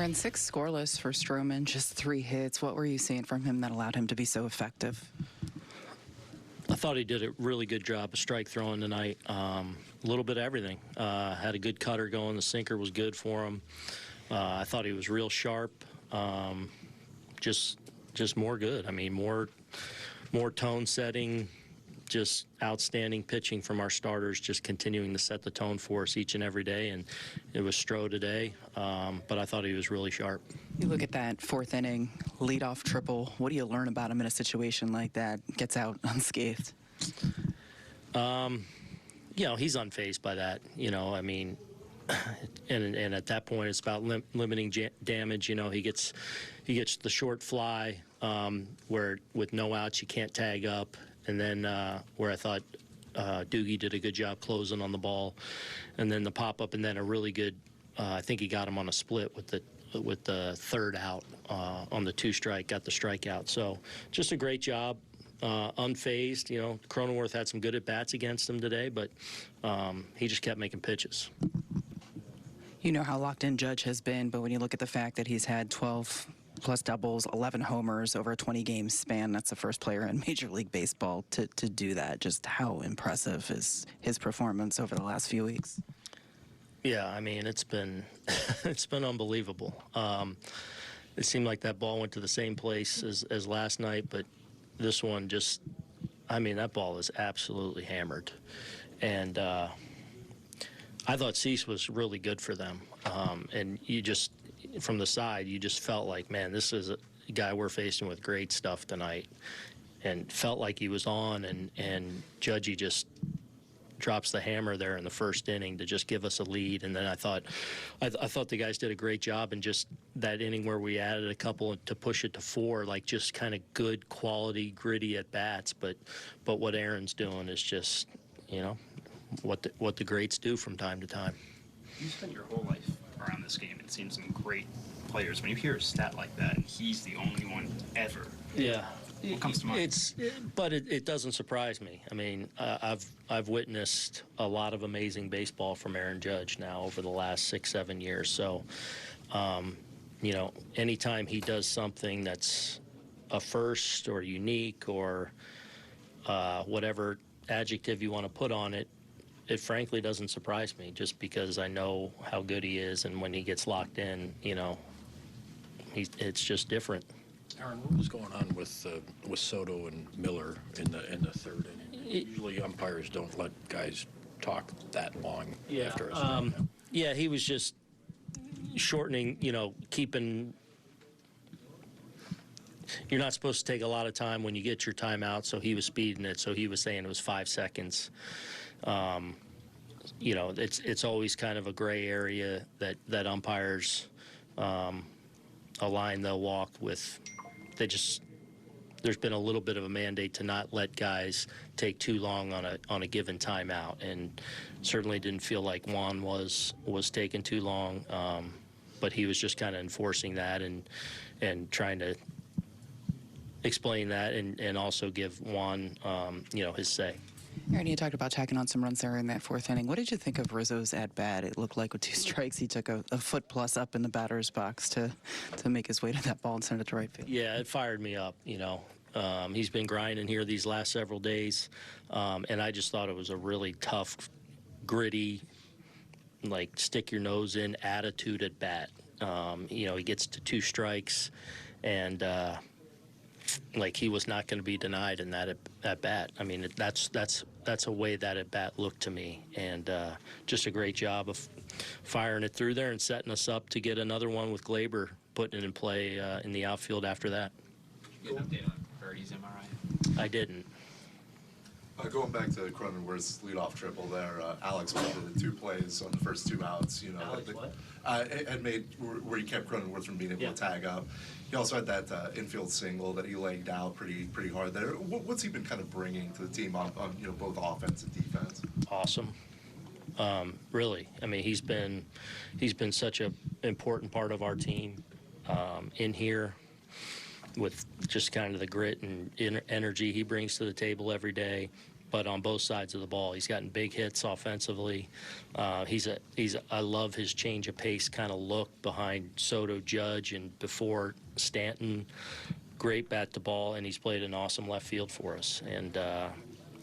Aaron, 6 scoreless for Stroman, just 3 hits. What were you seeing from him that allowed him to be so effective? I thought he did a really good job of strike throwing tonight. A little bit of everything. Had a good cutter going. The sinker was good for him. I thought he was real sharp. Just more good. I mean, more tone setting. Just outstanding pitching from our starters, just continuing to set the tone for us each and every day. And it was Stroh today, but I thought he was really sharp. You look at that 4th inning leadoff triple. What do you learn about him in a situation like that? Gets out unscathed. He's unfazed by that. I mean, and at that point, it's about limiting damage. He gets the short fly where with no outs you can't tag up. And then where I thought Doogie did a good job closing on the ball, and then the pop up, and then a really good. I think he got him on a split with the third out on the 2-strike, got the strikeout. So just a great job, unfazed. Cronenworth had some good at bats against him today, but he just kept making pitches. You know how locked in Judge has been, but when you look at the fact that he's had 12 plus doubles, 11 homers over a 20-game span, that's the first player in Major League Baseball to do that. Just how impressive is his performance over the last few weeks? Yeah, I mean, it's been it's been unbelievable. It seemed like that ball went to the same place as last night, but this one just, I mean, that ball is absolutely hammered. And I thought Cease was really good for them. And you just, from the side, you just felt like, man, this is a guy we're facing with great stuff tonight. And felt like he was on, and Judgy just drops the hammer there in the 1st inning to just give us a lead. And then I thought the guys did a great job in just that inning where we added a couple to push it to 4, like just kind of good quality, gritty at bats. But what Aaron's doing is just, what the greats do from time to time. You spent your whole life around this game and seen some great players. When you hear a stat like that, and he's the only one ever. Yeah. What comes to mind? But it doesn't surprise me. I mean, I've witnessed a lot of amazing baseball from Aaron Judge now over the last 6-7 years. So, anytime he does something that's a first or unique or whatever adjective you want to put on it, it frankly doesn't surprise me, just because I know how good he is, and when he gets locked in, it's just different. Aaron, what was going on with Soto and Miller in the 3rd inning? Usually umpires don't let guys talk that long after a strikeout. Yeah, he was just shortening, keeping. You're not supposed to take a lot of time when you get your timeout, so he was speeding it. So he was saying it was 5 seconds. It's always kind of a gray area that umpires, a line they'll walk with. There's been a little bit of a mandate to not let guys take too long on a given timeout, and certainly didn't feel like Juan was taking too long, but he was just kind of enforcing that and trying to explain that and also give Juan his say. Aaron, you talked about tacking on some runs there in that 4th inning. What did you think of Rizzo's at-bat? It looked like with 2 strikes, he took a foot plus up in the batter's box to make his way to that ball and send it to right field. Yeah, it fired me up, He's been grinding here these last several days, and I just thought it was a really tough, gritty, like stick your nose in attitude at bat. He gets to 2 strikes, and like he was not going to be denied in that at bat. I mean, that's a way that at bat looked to me, and just a great job of firing it through there and setting us up to get another one with Glaber putting it in play in the outfield after that. Get an update on Birdie's MRI? I didn't. Going back to Cronenworth's leadoff triple there, Alex made the 2 plays on the first 2 outs. Alex what? Had made where he kept Cronenworth from being able to tag up. He also had that infield single that he legged out pretty hard there. What's he been kind of bringing to the team on both offense and defense? Awesome. Really, I mean, he's been such an important part of our team in here, with just kind of the grit and energy he brings to the table every day. but on both sides of the ball. He's gotten big hits offensively. I love his change of pace kind of look behind Soto, Judge, and before Stanton. Great bat to ball, and he's played an awesome left field for us. And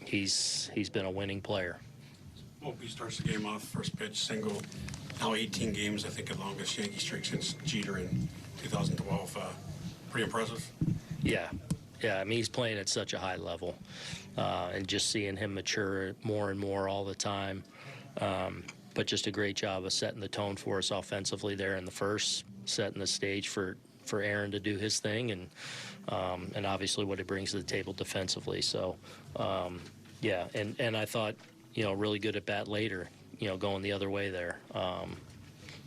he's been a winning player. Well, he starts the game off, first pitch, single. Now 18 games, I think the longest Yankee streak since Jeter in 2012. Pretty impressive. Yeah. I mean, he's playing at such a high level, and just seeing him mature more and more all the time. But just a great job of setting the tone for us offensively there in the first, setting the stage for Aaron to do his thing, and obviously what he brings to the table defensively. So, and I thought, really good at bat later, going the other way there,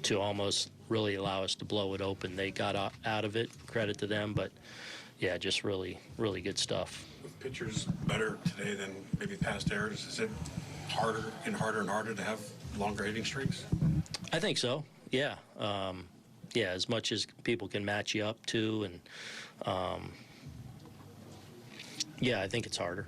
to almost really allow us to blow it open. They got out of it, credit to them, but yeah, just really, really good stuff. With pitchers better today than maybe past eras, is it harder and harder to have longer hitting streaks? I think so, yeah. As much as people can match you up to, and I think it's harder.